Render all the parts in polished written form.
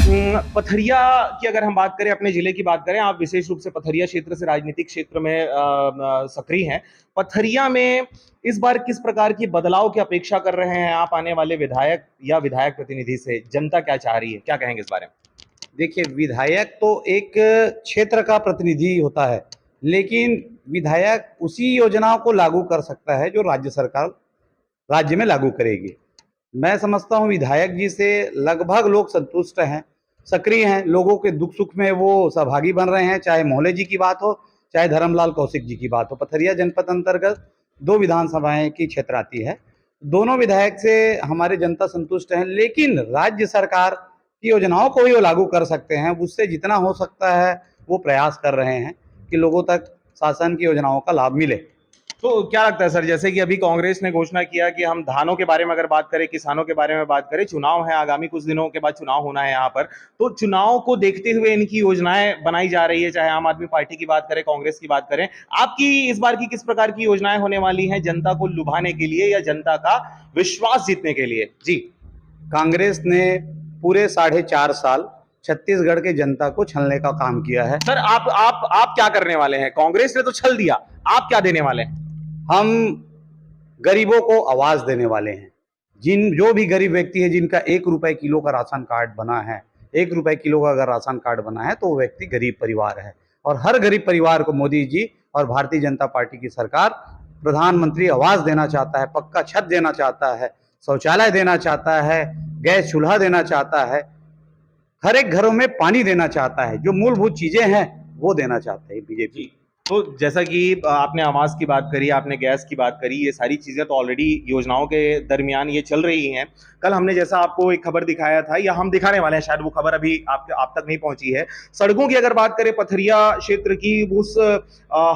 पथरिया की अगर हम बात करें, अपने जिले की बात करें, आप विशेष रूप से पथरिया क्षेत्र से राजनीतिक क्षेत्र में सक्रिय हैं। पथरिया में इस बार किस प्रकार की बदलाव की अपेक्षा कर रहे हैं आप आने वाले विधायक या विधायक प्रतिनिधि से? जनता क्या चाह रही है, क्या कहेंगे इस बारे में? देखिए, विधायक तो एक क्षेत्र का प्रतिनिधि होता है, लेकिन विधायक उसी योजनाओं को लागू कर सकता है जो राज्य सरकार राज्य में लागू करेगी। मैं समझता हूँ विधायक जी से लगभग लोग संतुष्ट हैं, सक्रिय हैं, लोगों के दुख सुख में वो सहभागी बन रहे हैं, चाहे मोहल्ले जी की बात हो, चाहे धर्मलाल कौशिक जी की बात हो। पथरिया जनपद अंतर्गत 2 विधानसभाएं की क्षेत्र आती है। दोनों विधायक से हमारी जनता संतुष्ट है, लेकिन राज्य सरकार की योजनाओं को भी वो लागू कर सकते हैं। उससे जितना हो सकता है वो प्रयास कर रहे हैं कि लोगों तक शासन की योजनाओं का लाभ मिले। तो क्या लगता है सर, जैसे कि अभी कांग्रेस ने घोषणा किया कि हम धानों के बारे में अगर बात करें, किसानों के बारे में बात करें, चुनाव है आगामी कुछ दिनों के बाद, चुनाव होना है यहाँ पर, तो चुनाव को देखते हुए इनकी योजनाएं बनाई जा रही है, चाहे आम आदमी पार्टी की बात करें, कांग्रेस की बात करें। आपकी इस बार की किस प्रकार की योजनाएं होने वाली हैं जनता को लुभाने के लिए या जनता का विश्वास जीतने के लिए? जी। कांग्रेस ने पूरे 4.5 साल छत्तीसगढ़ के जनता को छलने का काम किया है। सर, आप क्या करने वाले हैं? कांग्रेस ने तो छल दिया, आप क्या देने वाले हैं? हम गरीबों को आवाज देने वाले हैं। जो भी गरीब व्यक्ति है जिनका 1 रुपए किलो का राशन कार्ड बना है, 1 रुपए किलो का अगर राशन कार्ड बना है तो वो व्यक्ति गरीब परिवार है। और हर गरीब परिवार को मोदी जी और भारतीय जनता पार्टी की सरकार प्रधानमंत्री आवास देना चाहता है, पक्का छत देना चाहता है, शौचालय देना चाहता है, गैस चूल्हा देना चाहता है, हर एक घरों में पानी देना चाहता है। जो मूलभूत चीजें हैं वो देना चाहते हैं बीजेपी। तो जैसा कि आपने आवास की बात करी, आपने गैस की बात करी, ये सारी चीजें तो ऑलरेडी योजनाओं के दरमियान ये चल रही हैं। कल हमने जैसा आपको एक खबर दिखाया था, या हम दिखाने वाले हैं, शायद वो खबर अभी आप तक नहीं पहुंची है। सड़कों की अगर बात करें पथरिया क्षेत्र की, उस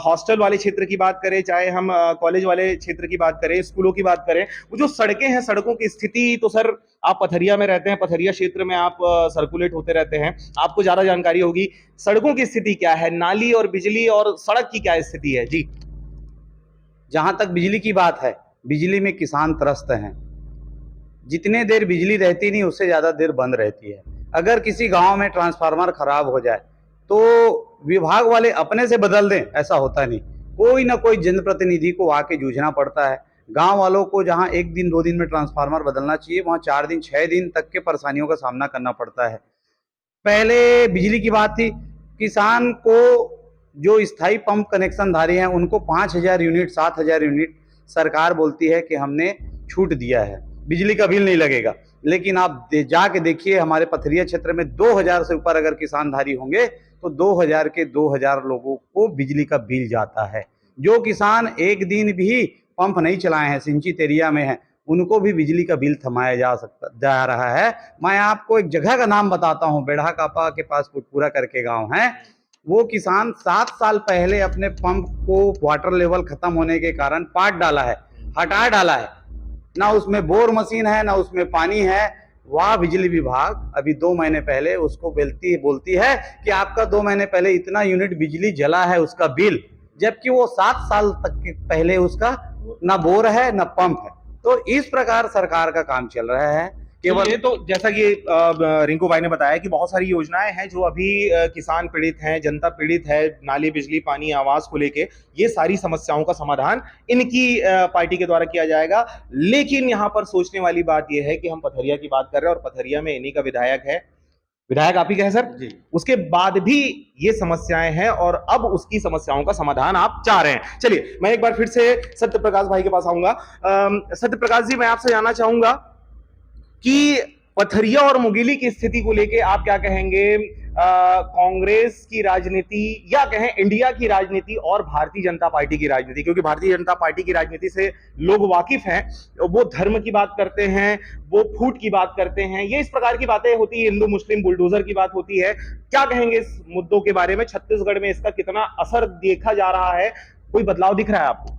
हॉस्टल वाले क्षेत्र की बात करें, चाहे हम कॉलेज वाले क्षेत्र की बात करें, स्कूलों की बात करें, वो जो सड़कें हैं, सड़कों की स्थिति तो सर, आप पथरिया में रहते हैं, पथरिया क्षेत्र में आप सर्कुलेट होते रहते हैं, आपको ज्यादा जानकारी होगी। सड़कों की स्थिति क्या है, नाली और बिजली और सड़क की क्या स्थिति है? जी। जहां तक बिजली की बात है, बिजली में किसान त्रस्त हैं। जितने देर बिजली रहती नहीं, उससे ज्यादा देर बंद रहती है। अगर किसी गांव में ट्रांसफार्मर खराब हो जाए तो विभाग वाले अपने से बदल दें, ऐसा होता नहीं। कोई ना कोई जनप्रतिनिधि को आके जूझना पड़ता है। गांव वालों को जहां 1 दिन 2 दिन में ट्रांसफार्मर बदलना चाहिए, वहां 4 दिन 6 दिन तक के परेशानियों का सामना करना पड़ता है। पहले बिजली की बात थी, किसान को जो स्थायी पंप कनेक्शनधारी हैं उनको 5,000 यूनिट 7,000 यूनिट सरकार बोलती है कि हमने छूट दिया है, बिजली का बिल नहीं लगेगा। लेकिन आप जाके देखिए, हमारे पथरिया क्षेत्र में 2,000 से ऊपर अगर किसानधारी होंगे तो 2,000 के 2,000 लोगों को बिजली का बिल जाता है। जो किसान एक दिन भी पंप नहीं चलाए हैं, सिंचित एरिया में है, उनको भी बिजली का बिल थमाया जा रहा है। मैं आपको एक जगह का नाम बताता हूँ, बेढ़ा कापा के पास कुटपुरा करके गांव है। वो किसान 7 साल पहले अपने पंप को वाटर लेवल खत्म होने के कारण पाट डाला है, हटा डाला है। ना उसमें बोर मशीन है, ना उसमें पानी है। वह बिजली विभाग अभी 2 महीने पहले उसको बोलती है कि आपका 2 महीने पहले इतना यूनिट बिजली जला है, उसका बिल, जबकि वो 7 साल तक पहले उसका ना बोर है ना पंप है। तो इस प्रकार सरकार का काम चल रहा है। केवल ये तो जैसा कि रिंकू भाई ने बताया कि बहुत सारी योजनाएं हैं जो अभी किसान पीड़ित हैं, जनता पीड़ित है, नाली, बिजली, पानी, आवास को लेके, ये सारी समस्याओं का समाधान इनकी पार्टी के द्वारा किया जाएगा। लेकिन यहाँ पर सोचने वाली बात यह है कि हम पथरिया की बात कर रहे हैं और पथरिया में इन्हीं का विधायक है, विधायक आप ही का है सर जी। उसके बाद भी ये समस्याएं हैं और अब उसकी समस्याओं का समाधान आप चाह रहे हैं। चलिए, मैं एक बार फिर से सत्य प्रकाश भाई के पास आऊंगा। सत्य प्रकाश जी, मैं आपसे जानना चाहूंगा कि पथरिया और मुंगेली की स्थिति को लेके आप क्या कहेंगे? कांग्रेस की राजनीति, या कहें इंडिया की राजनीति और भारतीय जनता पार्टी की राजनीति, क्योंकि भारतीय जनता पार्टी की राजनीति से लोग वाकिफ हैं, वो धर्म की बात करते हैं, वो फूट की बात करते हैं, ये इस प्रकार की बातें होती है, हिंदू मुस्लिम बुलडोजर की बात होती है। क्या कहेंगे इस मुद्दों के बारे में? छत्तीसगढ़ में इसका कितना असर देखा जा रहा है? कोई बदलाव दिख रहा है आपको?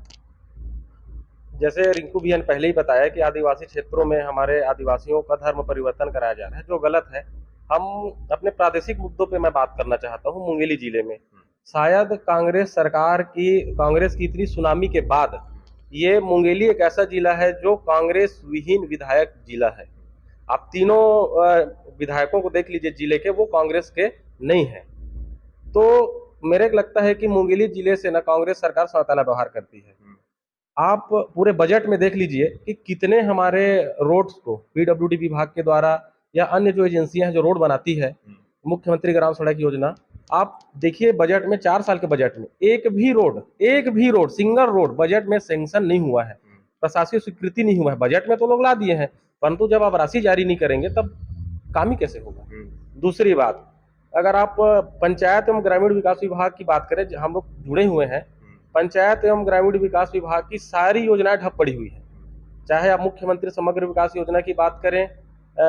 जैसे रिंकू भैया ने पहले ही बताया कि आदिवासी क्षेत्रों में हमारे आदिवासियों का धर्म परिवर्तन कराया जा रहा है, जो गलत है। हम अपने प्रादेशिक मुद्दों पे मैं बात करना चाहता हूँ। मुंगेली जिले में शायद कांग्रेस की इतनी सुनामी के बाद ये मुंगेली एक ऐसा जिला है जो कांग्रेस विहीन विधायक जिला है। आप तीनों विधायकों को देख लीजिए जिले के, वो कांग्रेस के नहीं है। तो मेरे को लगता है कि मुंगेली जिले से ना कांग्रेस सरकार सौतेला व्यवहार करती है। आप पूरे बजट में देख लीजिए कि कितने हमारे रोड्स को पीडब्ल्यूडी विभाग के द्वारा या अन्य जो एजेंसियां हैं जो रोड बनाती है, मुख्यमंत्री ग्राम सड़क योजना, आप देखिए बजट में 4 साल के बजट में एक भी रोड सिंगल रोड बजट में सैंक्शन नहीं हुआ है, प्रशासकीय स्वीकृति नहीं हुआ है। बजट में तो लोग ला दिए हैं, परंतु जब आप राशि जारी नहीं करेंगे तब काम ही कैसे होगा। दूसरी बात, अगर आप पंचायत एवं ग्रामीण विकास विभाग की बात करें, हम लोग जुड़े हुए हैं, पंचायत एवं ग्रामीण विकास विभाग की सारी योजनाएं ठप पड़ी हुई है। चाहे आप मुख्यमंत्री समग्र विकास योजना की बात करें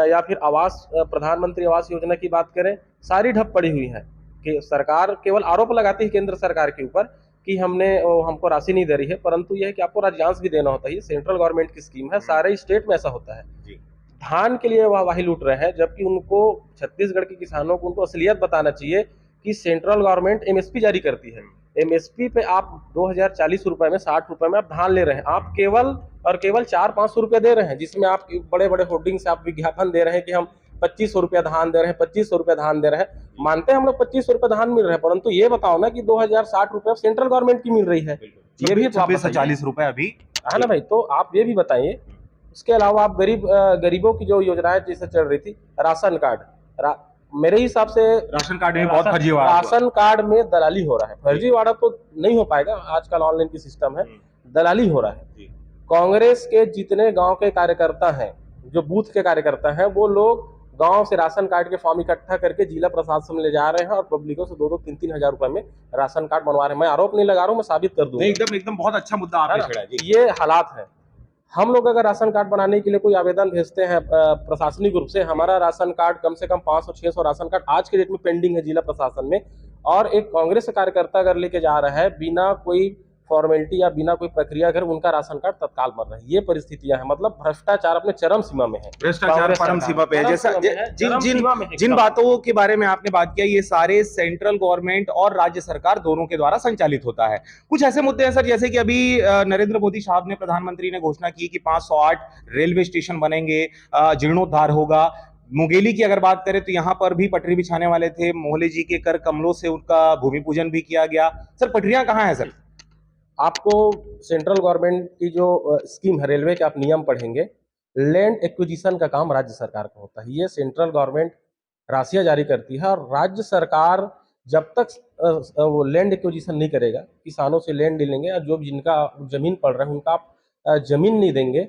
या फिर प्रधानमंत्री आवास योजना की बात करें, सारी ठप पड़ी हुई है। कि सरकार केवल आरोप लगाती है केंद्र सरकार के ऊपर कि हमको राशि नहीं दे रही है, परंतु यह है कि आपको राज्यांश भी देना होता है। ये सेंट्रल गवर्नमेंट की स्कीम है, सारे स्टेट में ऐसा होता है। धान के लिए वाही लूट रहे हैं, जबकि उनको छत्तीसगढ़ के किसानों को उनको असलियत बताना चाहिए कि सेंट्रल गवर्नमेंट एमएसपी जारी करती है। एमएसपी पे आप 2040 रुपए में 60 रुपए में आप धान ले रहे हैं, आप केवल 400-500 रुपए दे रहे हैं, जिसमें आप बड़े बड़े होर्डिंग से आप विज्ञापन दे रहे हैं कि हम 2500 रुपया धान दे रहे हैं, 2500 रुपया धान दे रहे हैं। मानते हैं हम लोग 2500 रुपए धान मिल रहे हैं, परंतु ये बताओ ना कि 2060 रुपए सेंट्रल गवर्नमेंट की मिल रही है। ये भी 2640 रुपए अभी है ना भाई, तो आप ये भी बताइए। उसके अलावा आप गरीबों की जो योजनाएं जैसे चल रही थी, राशन कार्ड, मेरे हिसाब से राशन कार्ड में बहुत फर्जीवाड़ा राशन कार्ड में दलाली हो रहा है। फर्जीवाड़ा तो नहीं हो पाएगा, आजकल ऑनलाइन की सिस्टम है, दलाली हो रहा है। कांग्रेस के जितने गांव के कार्यकर्ता हैं, जो बूथ के कार्यकर्ता हैं, वो लोग गांव से राशन कार्ड के फॉर्म इकट्ठा करके जिला प्रशासन में ले जा रहे हैं और पब्लिकों से 2-2, 3-3 हजार रुपए में राशन कार्ड बनवा रहे हैं। मैं आरोप नहीं लगा रहा हूं, मैं साबित कर दूंगा। एकदम बहुत अच्छा मुद्दा आपने छेड़ा जी। ये हालात है। हम लोग अगर राशन कार्ड बनाने के लिए कोई आवेदन भेजते हैं प्रशासनिक रूप से, हमारा राशन कार्ड कम से कम 500-600 राशन कार्ड आज के डेट में पेंडिंग है जिला प्रशासन में, और एक कांग्रेस कार्यकर्ता अगर लेके जा रहा है बिना कोई फॉर्मेलिटी या बिना कोई प्रक्रिया, अगर उनका राशन कार्ड तत्काल बन रहा है। ये परिस्थितियां हैं, मतलब भ्रष्टाचार अपने चरम सीमा में है। भ्रष्टाचार परम सीमा पे है। जैसा जिन बातों के बारे में आपने बात किया, ये सारे सेंट्रल गवर्नमेंट और राज्य सरकार दोनों के द्वारा संचालित होता है। कुछ ऐसे मुद्दे हैं सर, जैसे कि अभी नरेंद्र मोदी साहब ने, प्रधानमंत्री ने घोषणा की कि 508 रेलवे स्टेशन बनेंगे, जीर्णोद्धार होगा। मुंगेली की अगर बात करें तो यहाँ पर भी पटरी बिछाने वाले थे, मोहले जी के कर कमलों से उनका भूमि पूजन भी किया गया। सर पटरियां कहाँ हैं सर? आपको सेंट्रल गवर्नमेंट की जो स्कीम है रेलवे के, आप नियम पढ़ेंगे, लैंड एक्विजिशन का काम राज्य सरकार का होता है। ये सेंट्रल गवर्नमेंट राशियां जारी करती है, और राज्य सरकार जब तक वो लैंड एक्विजिशन नहीं करेगा, किसानों से लैंड ले लेंगे, और जो जिनका जमीन पड़ रहा है उनका आप जमीन नहीं देंगे,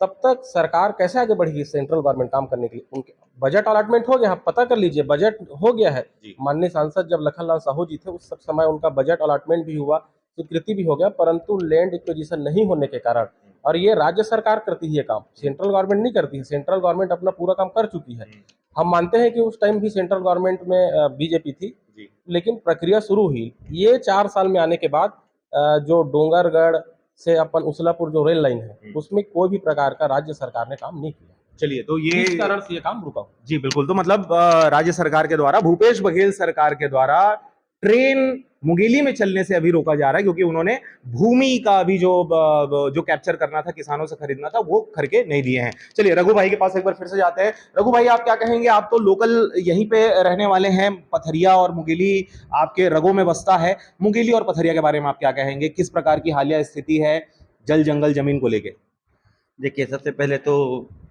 तब तक सरकार कैसे आगे बढ़ेगी सेंट्रल गवर्नमेंट काम करने के लिए। उनके बजट अलॉटमेंट हो गया, आप पता कर लीजिए, बजट हो गया है। माननीय सांसद जब लखनलाल साहू जी थे, उस समय उनका बजट अलॉटमेंट भी हुआ, स्वीकृति भी हो गया, परंतु लैंड एक्विजिशन नहीं होने के कारण, और ये राज्य सरकार करती है ये काम, सेंट्रल गवर्नमेंट नहीं करती है। सेंट्रल गवर्नमेंट अपना पूरा काम कर चुकी है। हम मानते हैं कि उस टाइम भी सेंट्रल गवर्नमेंट में बीजेपी थी, लेकिन प्रक्रिया शुरू हुई ये 4 साल में आने के बाद। जो डोंगरगढ़ से अपन उसलापुर जो रेल लाइन है, उसमें कोई भी प्रकार का राज्य सरकार ने काम नहीं किया। चलिए, तो ये इस कारण से ये काम रुका। जी बिल्कुल। तो मतलब राज्य सरकार के द्वारा, भूपेश बघेल सरकार के द्वारा ट्रेन मुंगेली में चलने से अभी रोका जा रहा है, क्योंकि उन्होंने भूमि का अभी जो कैप्चर करना था, किसानों से खरीदना था, वो करके नहीं दिए हैं। चलिए रघु भाई के पास एक बार फिर से जाते हैं। रघु भाई, आप क्या कहेंगे? आप तो लोकल यहीं पे रहने वाले हैं, पथरिया और मुंगेली आपके रगों में बसता है। मुंगेली और पथरिया के बारे में आप क्या कहेंगे? किस प्रकार की हालिया स्थिति है जल जंगल जमीन को लेके? देखिए, सबसे पहले तो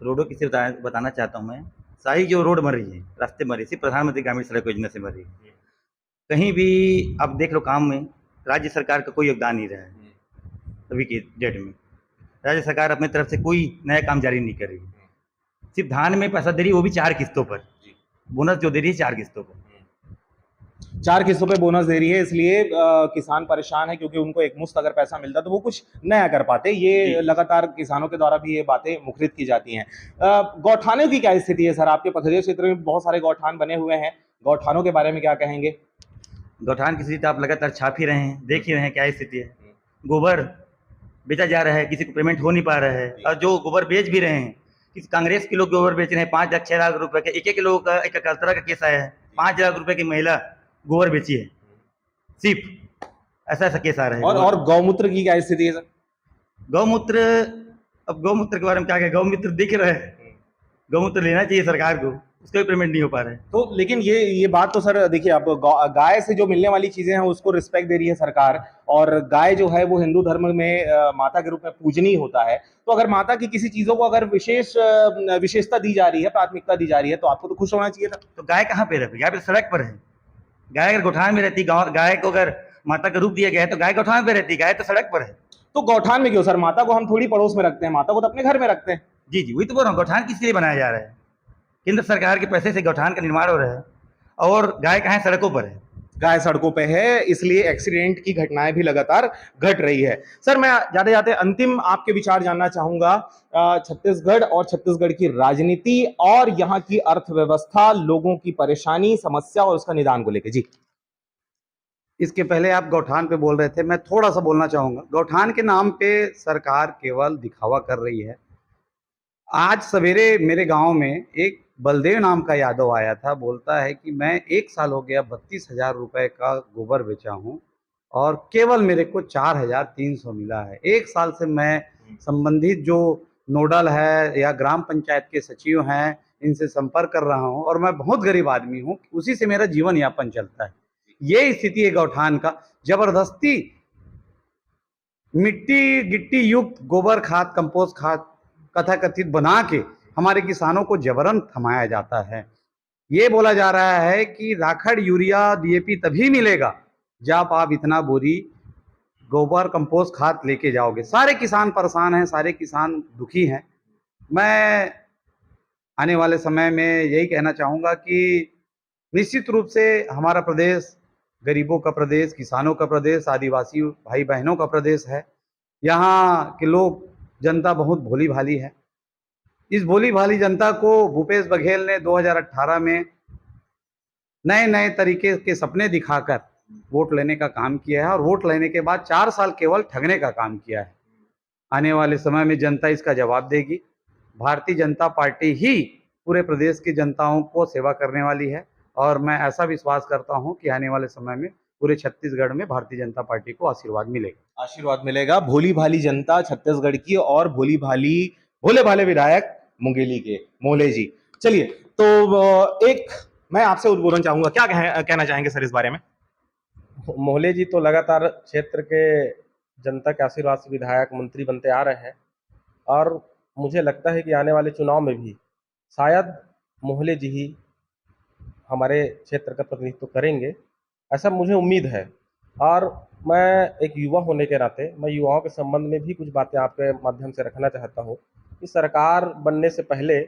रोडों की सिर्फ बताना चाहता हूँ मैं। सारी जो रोड बन रही है, रास्ते बन रही है, प्रधानमंत्री ग्रामीण सड़क योजना से बन रही है। कहीं भी आप देख लो काम में राज्य सरकार का कोई योगदान नहीं रहा है। अभी की डेट में राज्य सरकार अपनी तरफ से कोई नया काम जारी नहीं कर रही है। सिर्फ धान में पैसा दे रही है, वो भी 4 किस्तों पर। बोनस जो दे रही है 4 किस्तों पर, 4 किस्तों पे बोनस दे रही है, इसलिए किसान परेशान है, क्योंकि उनको एक मुश्त अगर पैसा मिलता तो वो कुछ नया कर पाते। ये लगातार किसानों के द्वारा भी ये बातें मुखरित की जाती हैं। गौठानों की क्या स्थिति है सर? आपके पथरिया क्षेत्र में बहुत सारे गौठान बने हुए हैं, गौठानों के बारे में क्या कहेंगे? गौठान की स्थिति तो आप लगातार छाप ही रहे हैं, देख ही रहे हैं क्या स्थिति है। गोबर बेचा जा रहा है, किसी को पेमेंट हो नहीं पा रहा है, और जो गोबर बेच भी रहे हैं, किसी कांग्रेस के लोग गोबर बेच रहे हैं 5 लाख 6 लाख रुपए के। एक लोग का एक तरह का केस आया है, 5 लाख रुपए की महिला गोबर बेची है सिर्फ, ऐसा केस आ रहा है। और गौमूत्र की क्या स्थिति है सर? गौमूत्र, अब गौमूत्र के बारे में क्या कहें, गौमूत्र दिख रहा है, गेहूँ तो लेना चाहिए सरकार को, उसका भी पेमेंट नहीं हो पा रहा है। तो लेकिन ये बात तो सर देखिए, अब गाय से जो मिलने वाली चीजें हैं उसको रिस्पेक्ट दे रही है सरकार, और गाय जो है वो हिंदू धर्म में माता के रूप में पूजनीय होता है। तो अगर माता की किसी चीजों को अगर विशेषता दी जा रही है, प्राथमिकता दी जा रही है, तो आपको तो खुश होना चाहिए था। तो गाय कहाँ पे रहती है? गाय पे सड़क पर है। गाय अगर गौठान में रहती, गाय को अगर माता का रूप दिया गया है तो गाय गौठान पे रहती, गाय तो सड़क पर है। तो गौठान में क्यों सर? माता को हम थोड़ी पड़ोस में रखते हैं, माता को तो अपने घर में रखते हैं। जी जी, वही तो बोल रहा हूँ, गौठान किस लिए बनाया जा रहा है? केंद्र सरकार के पैसे से गौठान का निर्माण हो रहा है, और गाय कहाँ है? सड़कों पर है। गाय सड़कों पे है, इसलिए एक्सीडेंट की घटनाएं भी लगातार घट रही है। सर मैं जाते जाते अंतिम आपके विचार जानना चाहूंगा, छत्तीसगढ़ और छत्तीसगढ़ की राजनीति और यहाँ की अर्थव्यवस्था, लोगों की परेशानी, समस्या और उसका निदान को लेकर। जी इसके पहले आप गौठान पे बोल रहे थे, मैं थोड़ा सा बोलना चाहूँगा। गौठान के नाम पे सरकार केवल दिखावा कर रही है। आज सवेरे मेरे गांव में एक बलदेव नाम का यादव आया था, बोलता है कि मैं 1 साल हो गया 32,000 रुपये का गोबर बेचा हूँ और केवल मेरे को 4,300 मिला है। 1 साल से मैं संबंधित जो नोडल है या ग्राम पंचायत के सचिव हैं, इनसे संपर्क कर रहा हूँ और मैं बहुत गरीब आदमी हूँ, उसी से मेरा जीवन यापन चलता है। ये स्थिति है गौठान का। जबरदस्ती मिट्टी गिट्टी युक्त गोबर खाद, कंपोस्ट खाद कथाकथित बना के हमारे किसानों को जबरन थमाया जाता है। ये बोला जा रहा है कि राखड़, यूरिया, डीएपी तभी मिलेगा जब आप इतना बोरी गोबर कंपोस्ट खाद लेके जाओगे। सारे किसान परेशान हैं, सारे किसान दुखी हैं। मैं आने वाले समय में यही कहना चाहूँगा कि निश्चित रूप से हमारा प्रदेश गरीबों का प्रदेश, किसानों का प्रदेश, आदिवासी भाई बहनों का प्रदेश है। यहाँ के लोग, जनता बहुत भोली भाली है। इस भोली भाली जनता को भूपेश बघेल ने 2018 में नए नए तरीके के सपने दिखाकर वोट लेने का काम किया है, और वोट लेने के बाद 4 साल केवल ठगने का काम किया है। आने वाले समय में जनता इसका जवाब देगी। भारतीय जनता पार्टी ही पूरे प्रदेश की जनताओं को सेवा करने वाली है, और मैं ऐसा विश्वास करता हूं कि आने वाले समय में पूरे छत्तीसगढ़ में भारतीय जनता पार्टी को आशीर्वाद मिलेगा। आशीर्वाद मिलेगा। भोली भाली जनता छत्तीसगढ़ की, और भोले भाले विधायक मुंगेली के मोहले जी। चलिए, तो एक मैं आपसे उद्बोधन चाहूंगा, क्या कहना चाहेंगे सर इस बारे में? मोहले जी तो लगातार क्षेत्र के जनता के आशीर्वाद से विधायक मंत्री बनते आ रहे हैं, और मुझे लगता है कि आने वाले चुनाव में भी शायद मोहले जी ही हमारे क्षेत्र का प्रतिनिधित्व करेंगे, ऐसा मुझे उम्मीद है। और मैं एक युवा होने के नाते मैं युवाओं के संबंध में भी कुछ बातें आपके माध्यम से रखना चाहता हूँ कि सरकार बनने से पहले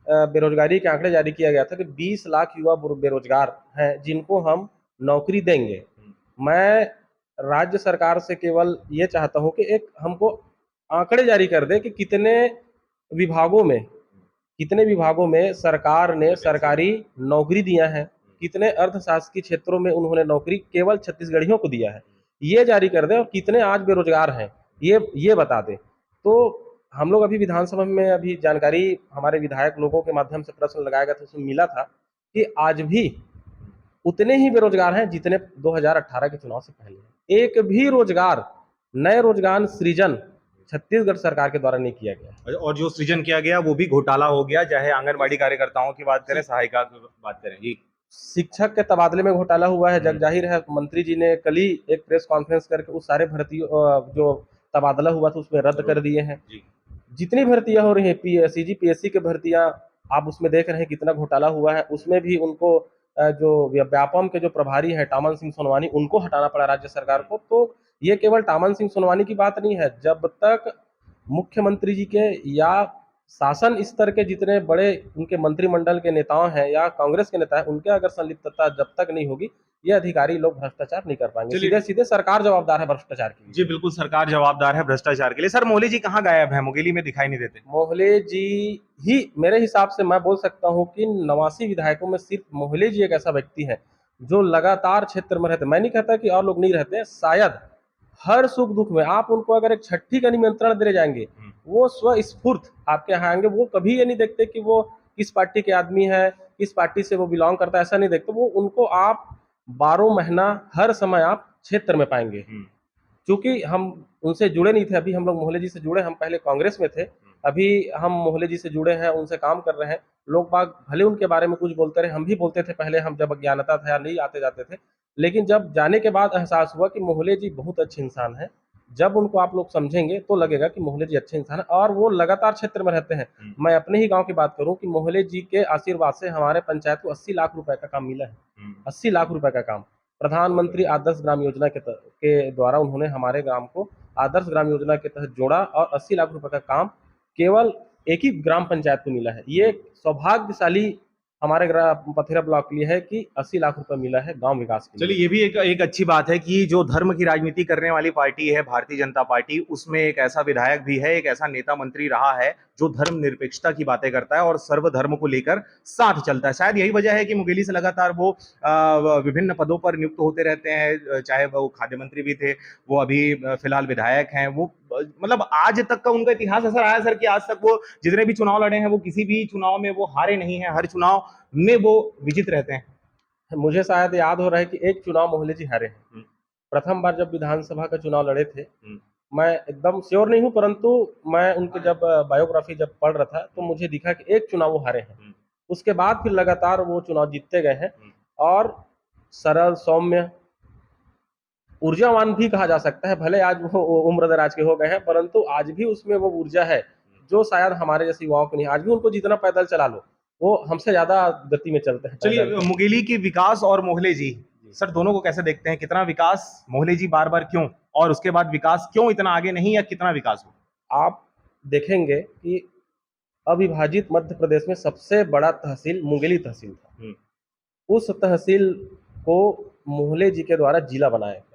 बेरोजगारी के आंकड़े जारी किया गया था कि 20 लाख युवा बेरोजगार हैं जिनको हम नौकरी देंगे। मैं राज्य सरकार से केवल ये चाहता हूँ कि एक हमको आंकड़े जारी कर दे कि कितने विभागों में सरकार ने सरकारी नौकरी दिया है, कितने अर्धशासकीय क्षेत्रों में उन्होंने नौकरी केवल छत्तीसगढ़ियों को दिया है, ये जारी कर दे। और कितने आज बेरोजगार हैं ये बता दे। तो हम लोग अभी विधानसभा में अभी जानकारी हमारे विधायक लोगों के माध्यम से प्रश्न लगाया गया था, उसमें मिला था कि आज भी उतने ही बेरोजगार हैं जितने 2018 के चुनाव से पहले। एक भी नए रोजगार सृजन छत्तीसगढ़ सरकार के द्वारा नहीं किया गया, और जो सृजन किया गया वो भी घोटाला हो गया, चाहे आंगनबाड़ी कार्यकर्ताओं की बात करें, सहायिका की बात करें। जी, शिक्षक के तबादले में घोटाला हुआ है, जग जाहिर है। मंत्री जी ने कल ही एक प्रेस कॉन्फ्रेंस करके उस सारे भर्ती जो तबादला हुआ था उसमें रद्द कर दिए हैं। जितनी भर्तियां हो रही हैं, सीजी पीएससी के भर्तियां आप उसमें देख रहे हैं कितना घोटाला हुआ है। उसमें भी उनको जो व्यापम के जो प्रभारी हैं टामन सिंह सोनवानी, उनको हटाना पड़ा राज्य सरकार को। तो ये केवल टामन सिंह सोनवानी की बात नहीं है, जब तक मुख्यमंत्री जी के या शासन स्तर के जितने बड़े उनके मंत्रिमंडल के नेताओं हैं या कांग्रेस के नेता हैं, उनके अगर संलिप्तता जब तक नहीं होगी, ये अधिकारी लोग भ्रष्टाचार नहीं कर पाएंगे। सीधे सीधे सरकार जवाबदार है भ्रष्टाचार के लिए। जी बिल्कुल, सरकार जवाबदार है भ्रष्टाचार के लिए। सर मोहले जी कहाँ गायब है? मुंगेली में दिखाई नहीं देते। मोहले जी ही मेरे हिसाब से मैं बोल सकता हूँ कि 89 विधायकों में सिर्फ मोहले जी एक ऐसा व्यक्ति है जो लगातार क्षेत्र में रहते। मैं नहीं कहता कि और लोग नहीं रहते, शायद हर सुख दुख में आप उनको अगर एक छठी का निमंत्रण देने जाएंगे, वो स्वस्फूर्त आपके यहाँ आएंगे। वो कभी ये नहीं देखते कि वो किस पार्टी के आदमी है, किस पार्टी से वो बिलोंग करता है, ऐसा नहीं देखते। वो उनको आप 12 महीना हर समय आप क्षेत्र में पाएंगे। क्योंकि हम उनसे जुड़े नहीं थे, अभी हम लोग मोहले जी से जुड़े। हम पहले कांग्रेस में थे, अभी हम मोहल्ले जी से जुड़े हैं, उनसे काम कर रहे हैं। लोग बाग भले उनके बारे में कुछ बोलते रहे, हम भी बोलते थे पहले, हम जब अज्ञानता था या नहीं आते जाते थे, लेकिन जब जाने के बाद एहसास हुआ कि मोहल्ले जी बहुत अच्छे इंसान हैं। जब उनको आप लोग समझेंगे तो लगेगा कि मोहल्ले जी अच्छे इंसान हैं और वो लगातार क्षेत्र में रहते हैं। मैं अपने ही गांव की बात करूं कि मोहल्ले जी के आशीर्वाद से हमारे पंचायत को 80 लाख रुपए का काम मिला है। 80 लाख रुपए का काम प्रधानमंत्री आदर्श ग्राम योजना के द्वारा उन्होंने हमारे ग्राम को आदर्श ग्राम योजना के तहत जोड़ा और 80 लाख रुपए का काम केवल एक ही ग्राम पंचायत को मिला है। ये सौभाग्यशाली हमारे पथेरा ब्लॉक के लिए है कि 80 लाख रुपए मिला है गांव विकास के लिए। चलिए, ये भी एक अच्छी बात है कि जो धर्म की राजनीति करने वाली पार्टी है भारतीय जनता पार्टी, उसमें एक ऐसा विधायक भी है, एक ऐसा नेता मंत्री रहा है जो धर्म निरपेक्षता की बातें करता है और सर्वधर्म को लेकर साथ चलता है। शायद यही वजह है कि मुंगेली से लगातार वो विभिन्न पदों पर नियुक्त होते रहते हैं, चाहे वो खाद्य मंत्री भी थे, वो अभी फिलहाल विधायक हैं। वो मतलब आज तक का उनका इतिहास ऐसा रहा है सर कि आज तक वो जितने भी चुनाव लड़े हैं, वो किसी भी चुनाव में वो हारे नहीं हैं, हर चुनाव में वो विजित रहते हैं। मुझे शायद याद हो रहा है कि एक चुनाव मोहल्ले जी हारे हैं। प्रथम बार जब विधानसभा का चुनाव लड़े थे, मैं एकदम श्योर नहीं हूँ, परंतु मैं उनके जब बायोग्राफी जब पढ़ रहा था तो मुझे दिखा कि एक चुनाव वो हारे हैं। उसके बाद फिर लगातार वो चुनाव जीतते गए हैं और सरल, सौम्य, ऊर्जावान भी कहा जा सकता है। भले आज वो उम्र दराज के हो गए हैं, परंतु आज भी उसमें वो ऊर्जा है जो शायद हमारे जैसे युवाओं को नहीं। आज भी उनको जितना पैदल चला लो, वो हमसे ज्यादा गति में चलते हैं। चलिए, मुंगेली के विकास और मोहल्ले जी, सर दोनों को कैसे देखते हैं? कितना विकास मोहल्ले जी बार बार क्यों, और उसके बाद विकास क्यों इतना आगे नहीं, या कितना विकास हो? आप देखेंगे कि अविभाजित मध्य प्रदेश में सबसे बड़ा तहसील मुंगेली तहसील था। उस तहसील को मोहल्ले जी के द्वारा जिला बनाया गया।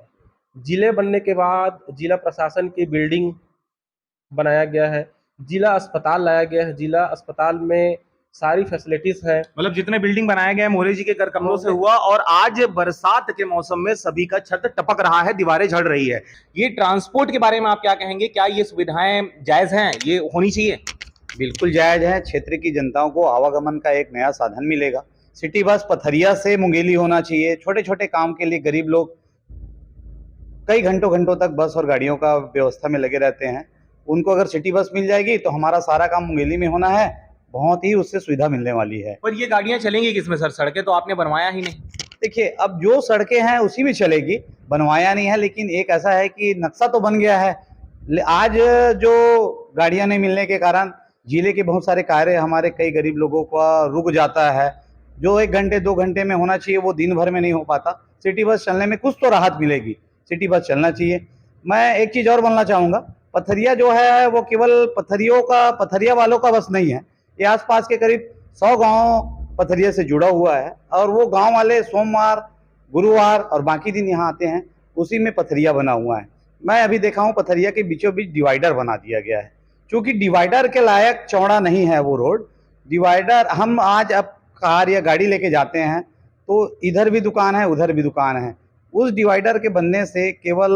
जिले बनने के बाद जिला प्रशासन की बिल्डिंग बनाया गया है, जिला अस्पताल लाया गया है। जिला अस्पताल में सारी फैसिलिटीज है। मतलब जितने बिल्डिंग बनाए गए मोहल्ले जी के कर कमरों से हुआ, और आज बरसात के मौसम में सभी का छत टपक रहा है, दीवारें झड़ रही है। ये ट्रांसपोर्ट के बारे में आप क्या कहेंगे? क्या ये सुविधाएं जायज हैं, ये होनी चाहिए? बिल्कुल जायज है। क्षेत्र की जनताओं को आवागमन का एक नया साधन मिलेगा। सिटी बस पथरिया से मुंगेली होना चाहिए। छोटे छोटे काम के लिए गरीब लोग कई घंटों तक बस और गाड़ियों का व्यवस्था में लगे रहते हैं। उनको अगर सिटी बस मिल जाएगी तो हमारा सारा काम मुंगेली में होना है, बहुत ही उससे सुविधा मिलने वाली है। पर ये गाड़ियां चलेंगी किसमें सर? सड़कें तो आपने बनवाया ही नहीं। देखिए, अब जो सड़कें हैं उसी में चलेगी, बनवाया नहीं है। लेकिन एक ऐसा है कि नक्शा तो बन गया है। आज जो गाड़ियां नहीं मिलने के कारण जिले के बहुत सारे कार्य हमारे कई गरीब लोगों का रुक जाता है। जो 1 घंटे 2 घंटे में होना चाहिए वो दिन भर में नहीं हो पाता। सिटी बस चलने में कुछ तो राहत मिलेगी। सिटी बस चलना चाहिए। मैं एक चीज़ और बोलना चाहूँगा, पथरिया जो है वो केवल पथरिया वालों का बस नहीं है। ये आसपास के करीब 100 गांव पथरिया से जुड़ा हुआ है, और वो गांव वाले सोमवार, गुरुवार और बाकी दिन यहाँ आते हैं। उसी में पथरिया बना हुआ है। मैं अभी देखा हूँ पथरिया के बीचों बीच डिवाइडर बना दिया गया है, क्योंकि डिवाइडर के लायक चौड़ा नहीं है वो रोड। डिवाइडर, हम आज अब कार या गाड़ी लेके जाते हैं तो इधर भी दुकान है, उधर भी दुकान है। उस डिवाइडर के बनने से केवल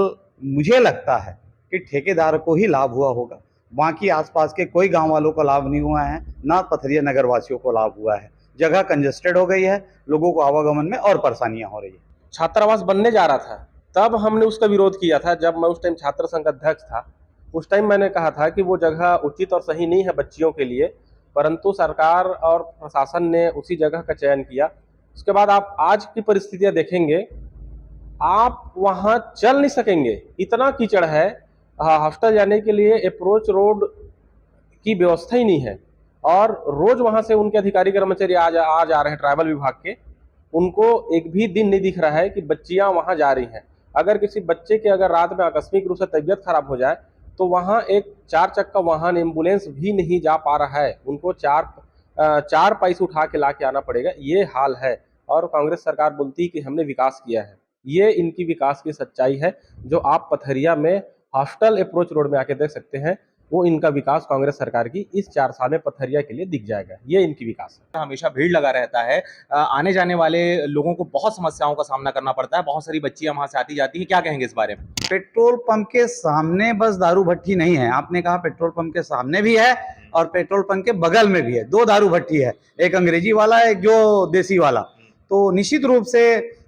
मुझे लगता है कि ठेकेदार को ही लाभ हुआ होगा, बाकी आसपास के कोई गांव वालों को लाभ नहीं हुआ है, ना पथरिया नगर वासियों को लाभ हुआ है। जगह कंजेस्टेड हो गई है, लोगों को आवागमन में और परेशानियां हो रही है। छात्रावास बनने जा रहा था, तब हमने उसका विरोध किया था। जब मैं उस टाइम छात्र संघ अध्यक्ष था, उस टाइम मैंने कहा था कि वो जगह उचित और सही नहीं है बच्चियों के लिए, परंतु सरकार और प्रशासन ने उसी जगह का चयन किया। उसके बाद आप आज की परिस्थितियां देखेंगे, आप वहाँ चल नहीं सकेंगे, इतना कीचड़ है। हॉस्टल जाने के लिए अप्रोच रोड की व्यवस्था ही नहीं है, और रोज वहाँ से उनके अधिकारी कर्मचारी आ जा रहे हैं ट्राइबल विभाग के। उनको एक भी दिन नहीं दिख रहा है कि बच्चियाँ वहाँ जा रही हैं। अगर किसी बच्चे के अगर रात में आकस्मिक रूप से तबीयत खराब हो जाए तो वहाँ एक 4 चक्का वाहन एम्बुलेंस भी नहीं जा पा रहा है। उनको चार पैसे उठा के ला के आना पड़ेगा। ये हाल है, और कांग्रेस सरकार बोलती है कि हमने विकास किया है। ये इनकी विकास की सच्चाई है। जो आप पथरिया में हॉस्टल अप्रोच रोड में आके देख सकते हैं, वो इनका विकास कांग्रेस सरकार की इस 4 साल में पथरिया के लिए दिख जाएगा। ये इनकी विकास है। हमेशा भीड़ लगा रहता है, आने जाने वाले लोगों को बहुत समस्याओं का सामना करना पड़ता है, बहुत सारी बच्चियां वहां से आती जाती हैं। क्या कहेंगे इस बारे में? पेट्रोल पंप के सामने बस दारू भट्टी नहीं है। आपने कहा पेट्रोल पंप के सामने भी है और पेट्रोल पंप के बगल में भी है। 2 दारू भट्टी है, एक अंग्रेजी वाला, एक जो देसी वाला। तो निश्चित रूप से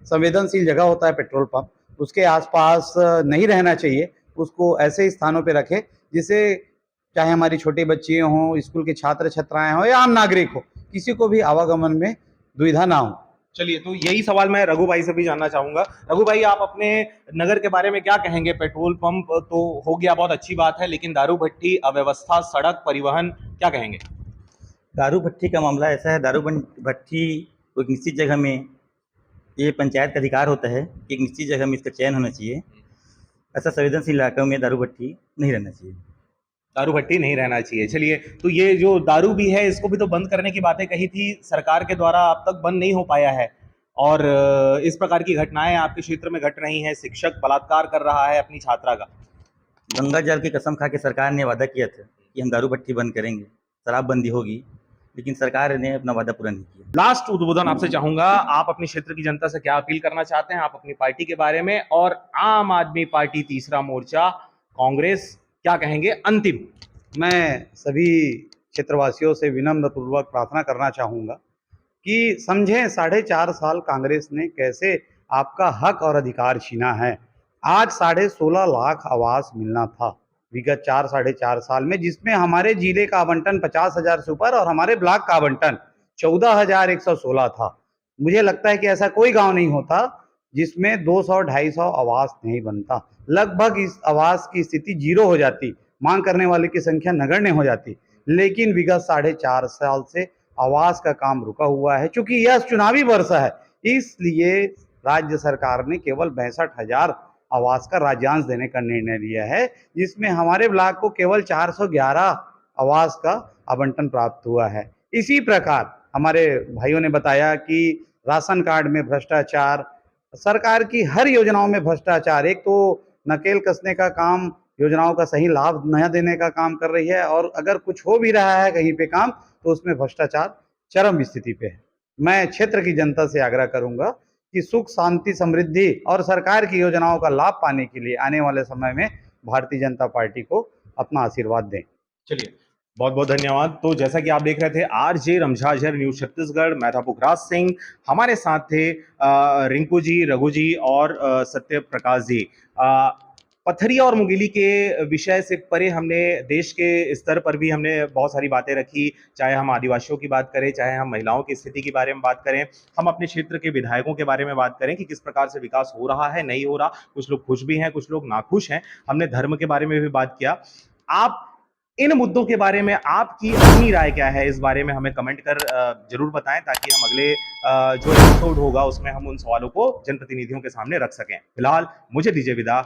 संवेदनशील जगह होता है पेट्रोल पंप, उसके आसपास नहीं रहना चाहिए। उसको ऐसे स्थानों पे रखें जिसे चाहे हमारी छोटी बच्चियां हों, स्कूल के छात्र छात्राएं हों या आम नागरिक हो, किसी को भी आवागमन में दुविधा ना हो। चलिए, तो यही सवाल मैं रघु भाई से भी जानना चाहूंगा। रघु भाई, आप अपने नगर के बारे में क्या कहेंगे? पेट्रोल पंप तो हो गया, बहुत अच्छी बात है, लेकिन दारू भट्टी, अव्यवस्था, सड़क, परिवहन, क्या कहेंगे? दारू भट्टी का मामला ऐसा है, भट्टी को एक निश्चित जगह में, ये पंचायत का अधिकार होता है कि एक निश्चित जगह में इसका चयन होना चाहिए। ऐसा संवेदनशील इलाकों में दारू भट्टी नहीं रहना चाहिए। दारू भट्टी नहीं रहना चाहिए। चलिए, तो ये जो दारू भी है, इसको भी तो बंद करने की बातें कही थी सरकार के द्वारा, अब तक बंद नहीं हो पाया है। और इस प्रकार की घटनाएं आपके क्षेत्र में घट रही हैं। शिक्षक बलात्कार कर रहा है अपनी छात्रा का। गंगा जल की कसम खा के सरकार ने वादा किया था कि हम दारू भट्टी बंद करेंगे, शराबबंदी होगी, लेकिन सरकार ने अपना वादा पूरा नहीं किया। लास्ट उद्बोधन आपसे चाहूंगा, आप अपने क्षेत्र की जनता से क्या अपील करना चाहते हैं, आप अपनी पार्टी के बारे में, और आम आदमी पार्टी, तीसरा मोर्चा, कांग्रेस, क्या कहेंगे अंतिम? मैं सभी क्षेत्रवासियों से विनम्र पूर्वक प्रार्थना करना चाहूँगा कि समझें 4.5 साल कांग्रेस ने कैसे आपका हक और अधिकार छीना है। आज 16.5 लाख आवास मिलना था विगत 4-4.5 साल में, जिसमें हमारे जिले का आवंटन 50,000 से ऊपर और हमारे ब्लॉक का आवंटन 14,116 था। मुझे लगता है कि ऐसा कोई गांव नहीं होता जिसमें 200-250 आवास नहीं बनता। लगभग इस आवास की स्थिति जीरो हो जाती, मांग करने वाले की संख्या नगण्य हो जाती। लेकिन विगत 4.5 साल से आवास का काम रुका हुआ है। चूंकि यह चुनावी वर्ष है, इसलिए राज्य सरकार ने केवल 62,000 आवास का राज्यांश देने का निर्णय लिया है, जिसमें हमारे ब्लॉक को केवल 411 आवास का आवंटन प्राप्त हुआ है। इसी प्रकार हमारे भाइयों ने बताया कि राशन कार्ड में भ्रष्टाचार, सरकार की हर योजनाओं में भ्रष्टाचार, एक तो नकेल कसने का काम, योजनाओं का सही लाभ न देने का काम कर रही है, और अगर कुछ हो भी रहा है कहीं पे काम, तो उसमें भ्रष्टाचार चरम स्थिति पे है। मैं क्षेत्र की जनता से आग्रह करूंगा कि सुख, शांति, समृद्धि और सरकार की योजनाओं का लाभ पाने के लिए आने वाले समय में भारतीय जनता पार्टी को अपना आशीर्वाद दें। चलिए, बहुत बहुत धन्यवाद। तो जैसा कि आप देख रहे थे, आरजे रमझाझर, न्यूज छत्तीसगढ़, मैं था पुखराज सिंह, हमारे साथ थे रिंकू जी, रघु जी और सत्य प्रकाश जी। पथरिया और मुंगेली के विषय से परे हमने देश के स्तर पर भी हमने बहुत सारी बातें रखी, चाहे हम आदिवासियों की बात करें, चाहे हम महिलाओं की स्थिति के बारे में बात करें, हम अपने क्षेत्र के विधायकों के बारे में बात करें कि किस प्रकार से विकास हो रहा है, नहीं हो रहा। कुछ लोग खुश भी हैं, कुछ लोग नाखुश हैं। हमने धर्म के बारे में भी बात किया। आप इन मुद्दों के बारे में आपकी अपनी राय क्या है, इस बारे में हमें कमेंट कर जरूर बताएं, ताकि हम अगले जो एपिसोड होगा उसमें हम उन सवालों को जनप्रतिनिधियों के सामने रख सकें। फिलहाल मुझे दीजिए विदा।